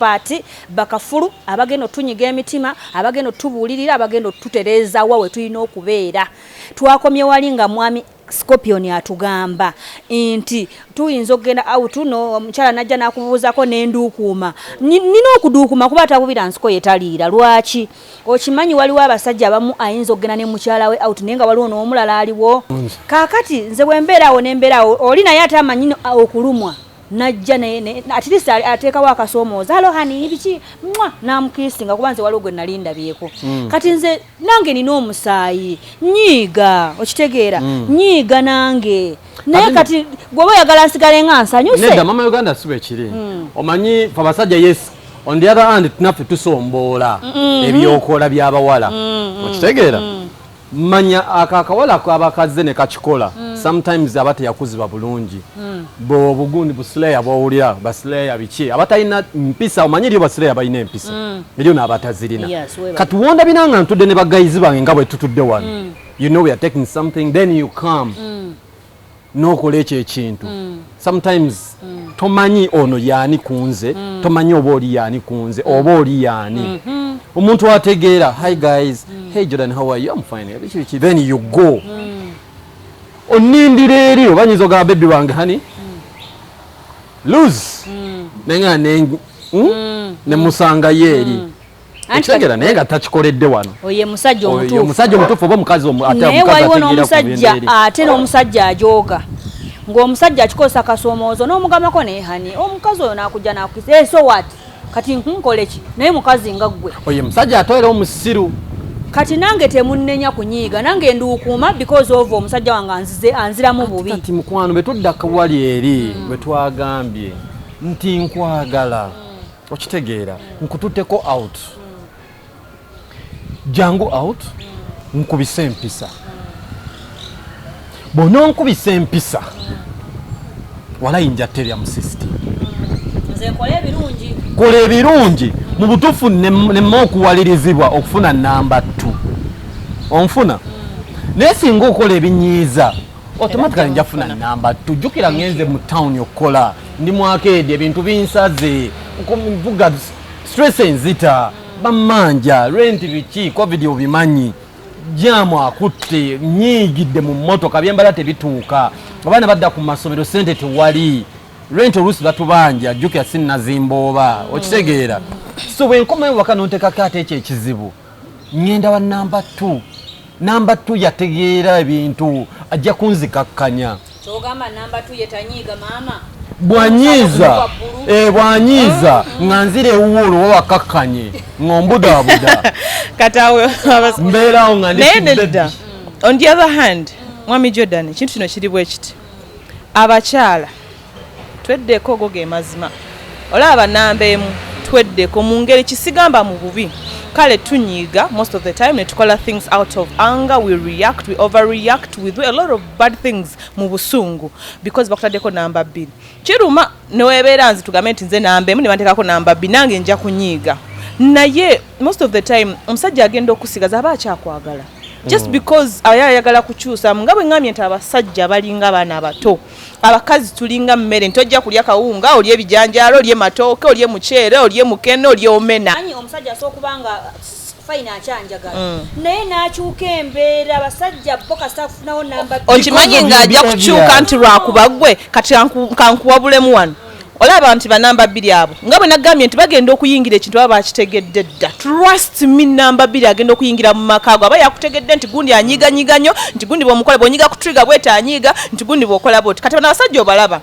expert bakafulu abageno tunyiga emitima abageno tubulirira abageno tutereza wawe tulina okubeera twakomye walinga mwami Scorpion atugamba nti tuyinza okugenda out no omukyala najja nakubuuzako n'enduukuma nina okuduukuma kuba atabubira nsiko yetaliira lwaki okimanyi waliwo abasajja abamu ayinza okugenda ne mukyala we out naye nga waliwo n'omulala aliwo kaakati nze bwe mbeeraawo n'embeeraawo oli naye ate amanyi okulumwa najja at least ateekawo akasoomooza alo hani biki namukiisinga kuba nze waliwo gwe nalinda byeko kati nze nange nina omusaayi nyiiga okitegeera nyiiga nange naye kati gwoba oyagala nsigale nga nsanyuse nedda mama Uganda sibe ekiri omanyi fe abasajja yes on the other hand tunaffe tusomboola ebyokola by'abawala okitegeera manya akakawala kw'abakaze ne kakikola sometimes abate yakuzibwa bulungi bo bugundi buslayer bowulira baslayer biki abatalina mpisa omanyiri baslayer balina empisa eriyo n'abatazirina katuwonda binanga ntudde ne bagayizi bange nga bwe tutudde wano you know we are taking something then you come n'okola ekyo ekintu sometimes tomanyi ono yaani kunze tomanyi oba oli yaani kunze oba oli yaani omuntu ategeera hi guys hey Jordan how are you I'm fine then you go onindira eri obanyiza ogaba baby wange hani lose nenga ne musanga yeri ekitegeera naye nga takikoledde wano oye musajja omutuufu omusajja omutuufu oba omukazi naye waliwo n'omusajja ate n'omusajja ajooga ng'omusajja akikosa kasoomoozo n'omugambako naye hani omukazi oyo n'akujja n'akukisa so what kati nkunkole ki naye mukazi nga ggwe oye musajja atoera omusiru kati nange temunnenya kunyiiga nange ndukuuma because of omusajja wange anziramu bubi kati mukwano betudda kawali eri betwagambye nti nkwagala okitegeera nkututeko out jangu out nkubise empisa bono nkubise empisa walayinja terya mu system nze nkole ebirungi kola ebirungi mu butuufu nemma okuwalirizibwa okufuna namba 2 onfuna naye singa okola ebinyiiza automatically nja kufuna namba 2 jjukira ngenze mu town okukola ndi mu arcade ebintu binsaze nvuga stress enzita bamanja rent biki covid obimanyi jamu akutte nyiigidde mu mmotoka byembala tebituuka abaana badda ku masomero sente tewali rent oluusi batubanja jjukira sinnazimbooba okitegeera so bwenkomayo waka nontekako ate ekyo ekizibu ngenda wa namba 2 yategeera ebintu ajja kunzikakkanya kyogamba namba 2 yetanyiiga maama bwanyiiza bwanyiiza nga nzira ewuulu wawakakkanye ng'ombudabuda katawe mbeerawo nga ndidda on the other hand mwami Jordan ekintu kino kiri bwe kiti abakyala tweddeko go ge mazima olaba namba emu tweddeko mu ngeri kisigamba mu bubi kale tunyiiga most of the time ne tukola things out of anger we react we overreact we do a lot of bad things mu busungu because bakutaddeko namba 2 kiruma newebeera nzi tugambe nti nze namba emu ne bantekako namba 2 nange nja kunyiiga naye most of the time omusajja agenda okusigaza aba akyakwagala just because ayagala kukyusa nga bwe ngambye nti abasajja balinga abaana abato abakazi tulinga mmere ntojja kulya kawunga olye ebijanjaalo olye matooke olye muceere olye mukene olye omena anyi omusajja asokubanga fine achanjagala naye nakyuka embeera abasajja boka safunawo namba okimanyi ng'ajja kukyuka nti lwakuba gwe kati kankuwabulemu wano olaba nti banamba 2 abo nga bwe nagambye nti bagenda okuyingira ekintu baba bakitegedde dda trust me namba 2 agenda okuyingira mu maka ago aba yakutegedde nti gundi anyiganyiga nnyo nti gundi bw'omukola bw'onyiga ku trigger bweta anyiga nti gundi bw'okola bwoti kati bano abasajja obalaba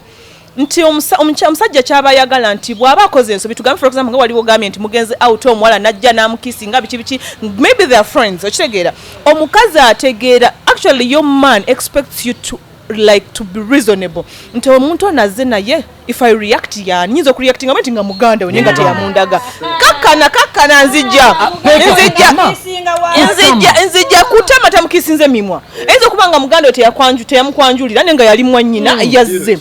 nti omusajja kyaba ayagala nti bw'aba akoze ensobi tugambe for example nga waliwo gambye nti mugenzi out omuwala najja n'amukisi nga biki maybe they are friends okitegeera omukazi ategeera actually your man expects you to be reasonable nti omuntu onazze naye if I react yani nyinza okureactinga bwenti nga muganda we nga teyamundaga kakkana nzijja kutama tamukisinze mimwa ayinza okubanga muganda we teyamukwanjulira nenga yali mwannyina yazze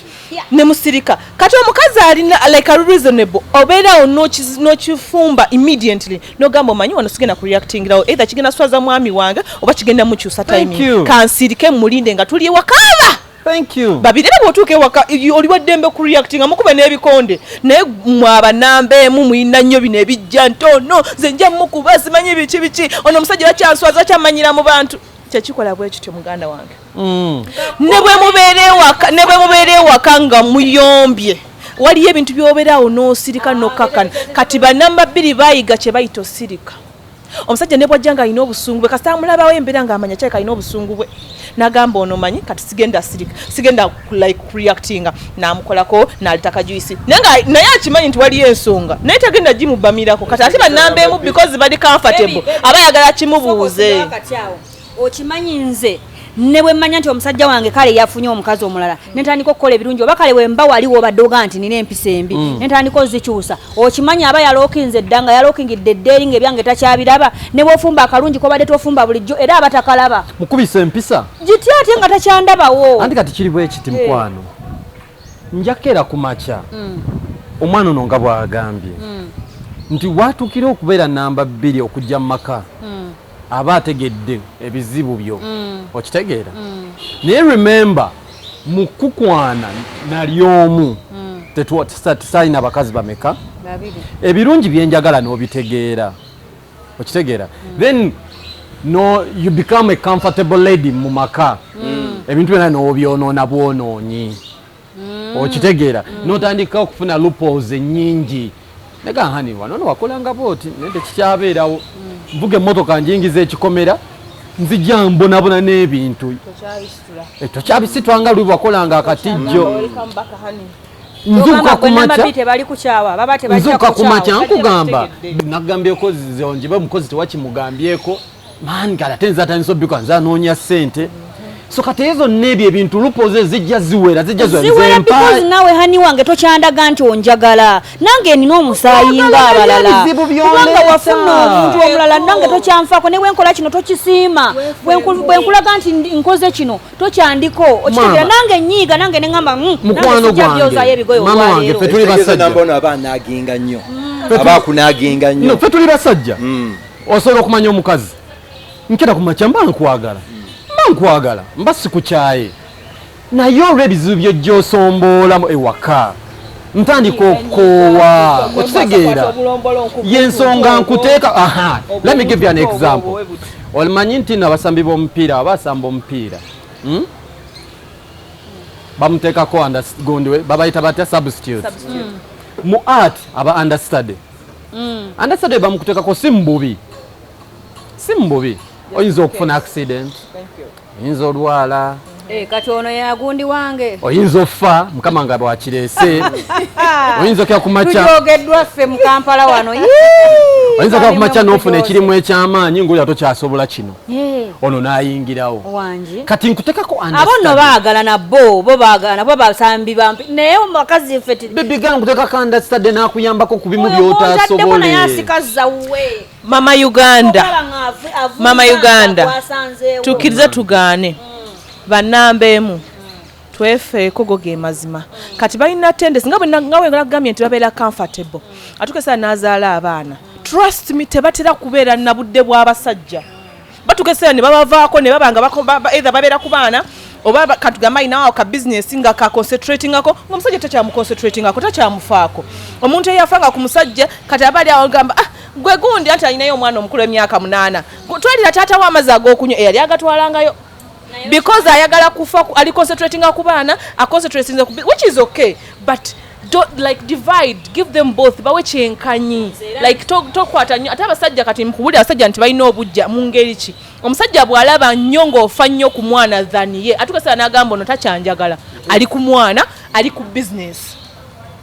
ne musirika kati omukazi alina like a reasonable obeerawo n'okifumba immediately n'ogamba omanyi wano sigenda kureactingirawo either kigenda swaza mwami wange oba kigenda mukyusa timing kansirike mulinde nga tuli wakaaba Thank you. Babiri bwotuuka ewaka oli waddembe ku reactinga mukube n'ebikonde naye mwabanambe muyina nnyo bino ebijja ntono nze nja mukuba simanyi biki ono omusajja bakyanswaza kyamanyira mu bantu kyekikola bwe kityo muganda wange ne bwe mubeera ewaka nga muyombye waliyo ebintu byobeerawo n'osirika n'okkakana kati bannamba bbiri bayiga kye bayita osirika omusajja ne bwajja nga alina obusungu bwe kasita amulabawo embeera ng'amanya kyeka alina obusungu bwe n'agamba ono manyi kati sigenda like reactinga n'amukolako n'alitaka juisi naye akimanyi nti waliyo ensonga naye tagenda gimubamirako kati ate bannambeemu because bali comfortable aba ayagala kimubuuze okimanyi nze ne bwe mmanya nti omusajja wange kale yafunye omukazi omulala nentandika okukola ebirungi oba kale wemba waliwo baddoga nti nina empisa embi nentandika ozikyusa okimanyi aba yalookinze eddanga yalookingidde eddeeri ng'ebyange takyabiraba ne bw'ofumba akalungi kobadde tofumba bulijjo era aba takalaba mukubisa empisa gitya ate nga takyandabawo anti kati kiri bwe kiti mukwano njakera ku makya omwana ono nga bw'agambye nti watuukira okubeera namba 2 okujja mu maka aba ategedde ebizibu byo okitegeera naye remember mukukwana nali omu tetusalina bakazi bameka ebirungi byenjagala n'obitegeera okitegeera then no you become a comfortable lady mu maka ebintu byonna n'obyonoona bwonoonyi okitegeera n'otandika okufuna loopholes ennyingi nega hani wano wakolanga booti naye tekikyabeerawo mvuga emmotoka njingiza ekikomera nzijja mbonabona n'ebintu tokyabisitwanga lwe wakolanga akatijjo nzuuka ku makya nkugamba nagambyeko zonje bamukozi tewakimugambyeko maani kale ate nze atandisa obbika nze anoonya ssente so kati ezo n'ebyo ebintu lupoze zijja ziwera because nawe hani wange tokyandaga nti onjagala nange nina omusaayi ng'abalala kubanga wafuna omuntu omulala nange tokyanfaako ne bwenkola kino tokisiima bwenkulaga nti nkoze kino tokyandiko okitegeera nange nyiiga nange neŋŋamba mukwano gwange mama wange ffe tuli basajja ffe tuli basajja osobola okumanya omukazi nkera ku makya mba nkwagala mba sikukyaye naye olw'ebizibu by'ojjosomboolamu ewaka ntandika okukoowa okitegeera yensonga nkuteeka let me give you an example olimanyi nti nabasambi b'omupiira abasamba omupiira bamuteekako gundi babayita batya substitute mu art aba understudy bamukuteekako si mububi oyinza okufuna accident oyinza olwala kati ono yagundi wange oyinza offa mukama nga bwakireese oyinza okya kumakya tujogeddwa ffe mu Kampala wano oyinza okya kumakya n'ofuna ekirimu eky'amaanyi ng'olya tokyasobola kino ono n'ayingirawo kati nkutekako abo nno baagala nabo bo basambi bampi naye bakazi ffe bibigala nkutekako understudy n'akuyambako ku bimu by'otaasobole naye asikazzawe Mama Uganda tukkirize tugaane bannambeemu twefeeko go ge mazima kati balina tendesi nga bwe nagambye nti babeera comfortable atukesa n'azaala abaana trust me tebatera kubeera na budde bw'abasajja batukesera ne babavaako ne babanga either babeera ku baana oba katugamba ayinawo ka business nga ka concentratingako ng'omusajja takyamuconcentratingako takyamufaako omuntu eyafanga ku musajja kati abali awo gamba gwe gundi anti alinayo omwana omukulu emyaka 8 twalira taata w'amazzi ag'okunywa eyali agatwalangayo because ayagala kufa ali concentrating ku baana concentrating which is okay but don't like divide, give them both bawe kyenkanyi like tokwata nnyo ate abasajja kati mukubulira abasajja nti balina obujja mu ngeri ki omusajja bw'alaba nnyo ng'ofa nnyo ku mwana than ye atukasala n'agamba ono takyanjagala ali ku mwana ali ku business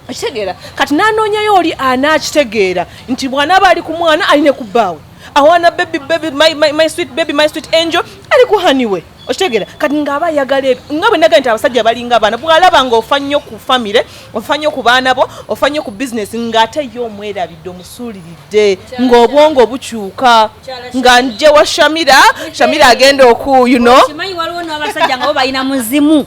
akitegeera kati n'anoonyayo oli anaakitegeera nti bw'anaaba ali ku mwana aline ku bbaawe awana baby my sweet angel ali ku haniwe okitegeera kati ng'aba ayagala nga bwe naga nti abasajja balinga abaana bw'alaba ng'ofa nnyo ku family ofa nnyo ku baana bo ofa nnyo ku business ng'ate ye omwerabidde omusuuliridde ng'obwongo bukyuka nga nje wa Shamira agenda oku kimanyi waliwo n'abasajja nga bo balina muzimu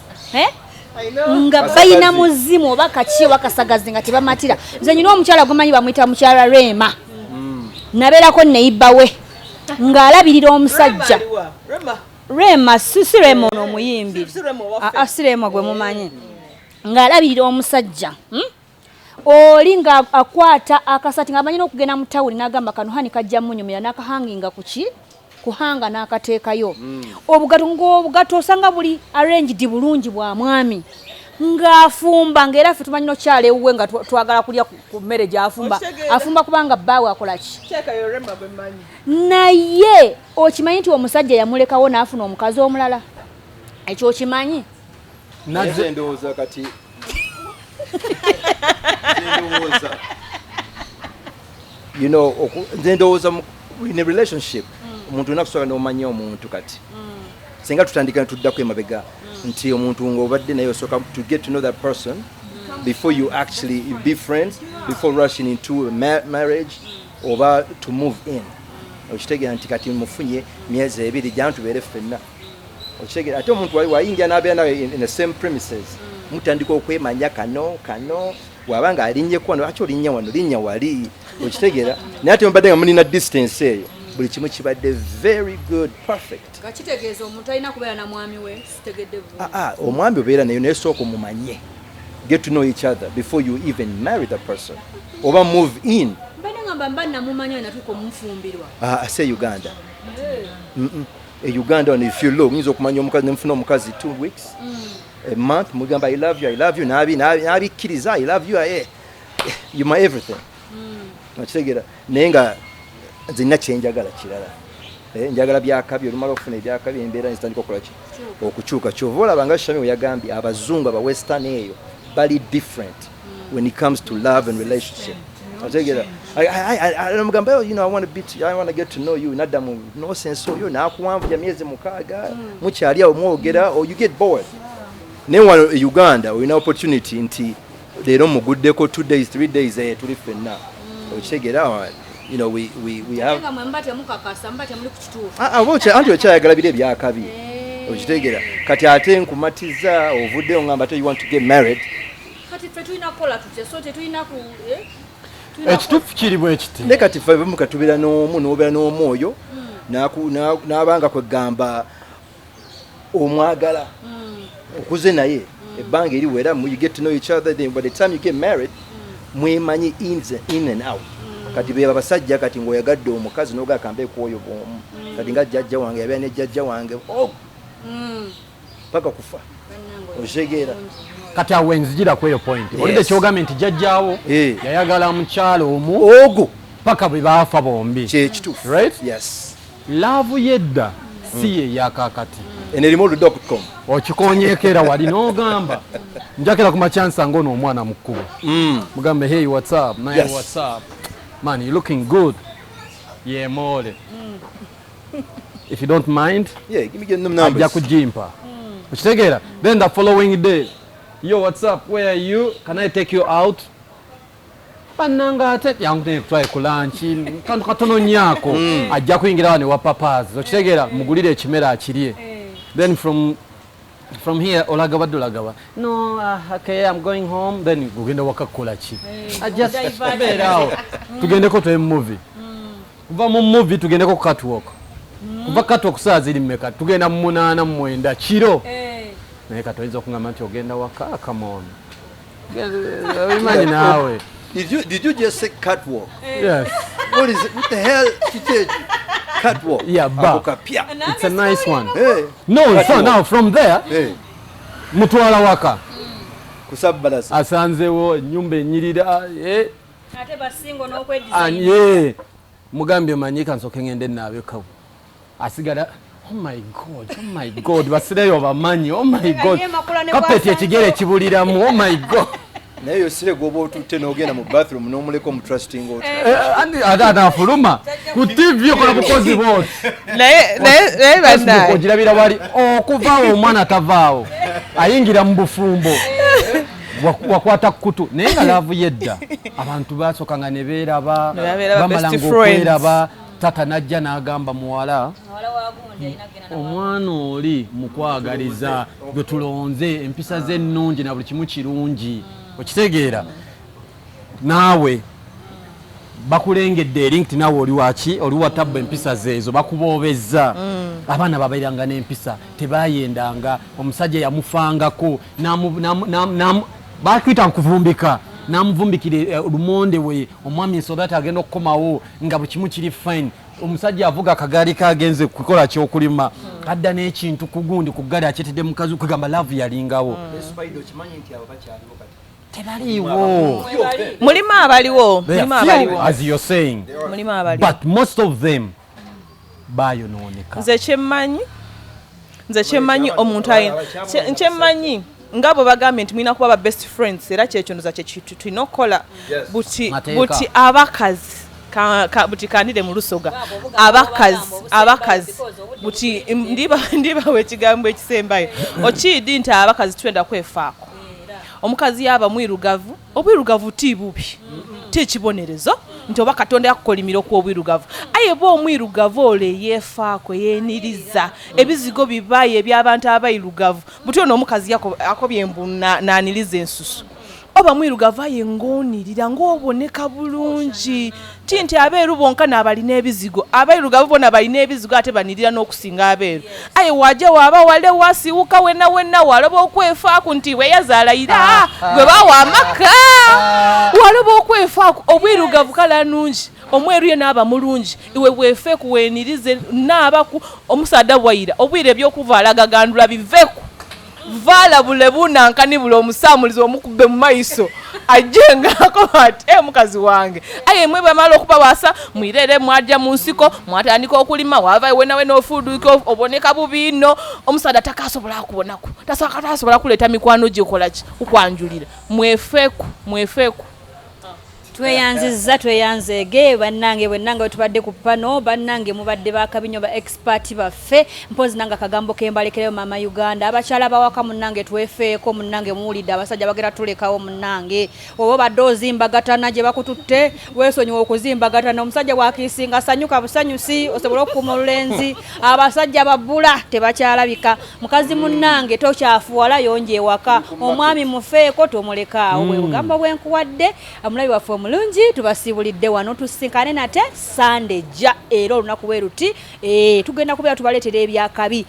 nga balina muzimu oba kaki oba kasagazi nga tebamatira nze nyina omukyala gwemanyi bamuyita mukyala Rema nabeerako neyibba we ng'alabirira omusajja Rema Siremo omuyimbi Siremo gwe mumanyi ng'alabirira omusajja oli nga akwata akasati ng'amanyi n'okugenda mu tawuni n'agamba kano hani kajja munyumira n'akahanginga kuhanga n'akateekayo obugato osanga buli arranged bulungi bwa mwami ng'afumba ng'era ffe tumanyi nokyala ewuwe nga twagala kulya ku mmere gy'afumba kubanga bbaawe akola ki naye okimanyi nti omusajja yamulekawo n'afuna omukazi omulala ekyo okimanyi naze ndowooza kati you know nze ndowooza in a relationship omuntu olina kusooka n'omanya omuntu kati singa tutandika netuddako emabega nti omuntu ng'obadde naye osooka to get to know that person before you actually be friends before rushing into a marriage oba to move in okitegeera nti kati mufunye myezi 2 jana tubeere ffenna okitegeera ate omuntu wayingira n'abeera nawe in the same premises mutandika okwemanya kano wabanga alinnyeku wano ati olinnya wano linnya wali okitegeera naye ate mubadde nga mulina distance eyo buli kimu kibadde very good perfect kakitegeeza omuntu alina kubeera na mwami we sitegedde omwami obeera naye sooka omumanye get to know each other before you even marry the person oba move in mba namumanya natuuka omumufumbirwa ase Uganda Uganda on if you look nyinza okumanya omukazi nemufuna omukazi 2 weeks a month mugamba I love you nabikkiriza I love you you my everything nakitegeera naye nga nze nina kyenjagala kirala njagala byakabi olumala okufuna ebyakabi embeera nzitandika okukola ki okukyuka kyova olaba nga Shami we yagambye abazungu aba western eyo bali different when it comes to love and relationship nakitegeera namugamba you know I want to get to know you nadda mu no sense oyo nakuwanvuja myezi 6 mukyali awo mwogera or you get bored naye wano Uganda olina opportunity nti leero muguddeko 2 days 3 days tuli ffenna okitegeera you know we have anti okyayagala bire ebyakabi okitegeera kati ate nkumatiza ovuddeyo ngamba ate you want to get married kati ffe tulina kukola tutya so tetulina ku ekituufu kiri bwe kiti ne kati ffe mukatubeera n'omu n'obeera n'omwoyo n'abanga kwegamba omwagala okuze naye ebbanga eriwera you get to know each other then by the time you get married mwemanyi in and out kati beba basajja kati ng'oyagadde omukazi n'ogakambe kwoyo bwomu kati nga jjajja wange yabeera ne jjajja wange paka kufa otegeera kati awo enzijira kweyo point olidde kyogambye nti jjajjaawo yayagala mukyalo omu ogwo paka bwe baafa bombi kyekituufu right yes laavu yedda si ye yakakati enerimodu.com okikonyeekera wali n'ogamba njakera ku makyansa ng'ono omwana mu kkubo mugambe hey what's up naye what's up man you looking good yeah mole if you don't mind give me them numbers ajja kujimpa okitegeera then the following day yo what's up where are you can I take you out bannanga ate yangu try ku lunch kantu katono nnyako ajja kuyingira wano wa papazi okitegeera mugulire ekimera akirye then from here olaga badulaga no okay I'm going home then ugenda wakakola ki just beerawo tugendeko to movie kuva mu movie tugendeko ku catwalk kuva catwalk saa ziri mmeka tugenda mu 8 mu 9 kiro naye katoyinza okungamba nti ogenda waka come on imagine nawe did you just say catwalk yes what the hell she said catwalk yeah but it's a nice one no catwalk. So now from there mutwala waka kusabalasa asanzewo nyumba enyirira ate basingo n'okwedizaini mugambye manyika nsoke ngende nabekawo asigala oh my god basireyo bamanyi oh my god kapeti ekigere kibuliramu oh my god naye yosire goba otutte n'ogenda mu bathroom n'omuleko mu trusting ot anafuluma ku tv okola bukozi bwoti naye bannaye ogirabira wali okuvaawo omwana atavaawo ayingira mu bufumbo wakwata kutu naye nga laavu yedda abantu baasokanga ne beeraba bamalanga okweraba tata najja n'agamba muwala omwana oli mukwagaliza gwe tulonze empisa ze ennungi na buli kimu kirungi okitegeera naawe bakulengedde eri nti nawe oli waki oli watabba empisa zeezo bakuboobezza abaana babeeranga n'empisa tebayendanga omusajja yamufangako bakuyita nkuvumbika namuvumbikira lumonde we omwami nsobati agenda okukomawo nga bukimu kiri fine omusajja avuga akagaali kagenze kukola kyokulima adda n'ekintu kugundi ku ggaali akyetedde mukazi kugamba love yalingawo tebaliiwo mulimu abaliwo as you're saying mulimu abaliwo but most of them bayonooneka nze kyemmanyi omuntu ayina kyemmanyi nga bwe bagambye nti mulina kuba ba best friends era kyekyonoza kyetulina okukola buti abakazi buti kandide mu lusoga abakazi buti ndibawa ekigambo ekisembayo okiidi nti abakazi twenda kwefaako omukazi yaba mwirugavu obwirugavu ti bubi ti kibonerezo nti oba katonda yakukolimira okw'obwirugavu aye bo omwirugavu ole yeefaako yeeniriza ebizigo bibaye eby'abantu abayirugavu buti ono omukazi akobye embu n'aniriza ensusu oba mwirugavu aye ng'onirira ng'oboneka bulungi ti nti abeeru bonka n'abalina ebizigo abayirugavu bona balina ebizigo ate banirira n'okusinga abeeru aye wajja waaba wale wasiiwuka wenna waloba okwefaako nti weyazaala gwe bawa amaka waloba okwefaako obwirugavu kala nungi omweru ye n'aba mulungi iwe bwefeeku weenirize n'abaku omusaada bwayira obwire ebyokuvaala gagandula biveeku vala bule bunankani bule omusaamulizi omukubbe mu maiso ajengako ati mukazi wange aye mwe bamala okubabaasa mwirere mwajja mu nsiko mwatandika okulima wava wenawe n'ofuuduka oboneka bubi nno omusaada takasobola kubonako tasobola kuleeta mikwano gye okolaki okwanjulira mwefeeku tweyanzeege bannange bwennange wetubadde ku pano bannange mubadde bakabinyo ba expert baffe mpozi nange akagambo kembalekereyo mama Uganda abakyala bawaka munnange twefeeko munnange muwulidde abasajja bagera tulekawo munnange oba badde ozimbagatana gye bakututte weesonyiwa okuzimbagatana omusajja bwakiisinga sanyuka busanyusi osobola okukuuma olulenzi abasajja babbula tebakyalabika mukazi munnange tokyafuwala yonja ewaka omwami mufeeko tomulekaawo bwe bugambo bwenkuwadde amulabi waffe mulungi tubasiibulidde wano tusinkane nate Sunday ja era olunaku bwe ruti tugenda kubeera tubaleetera ebyakabi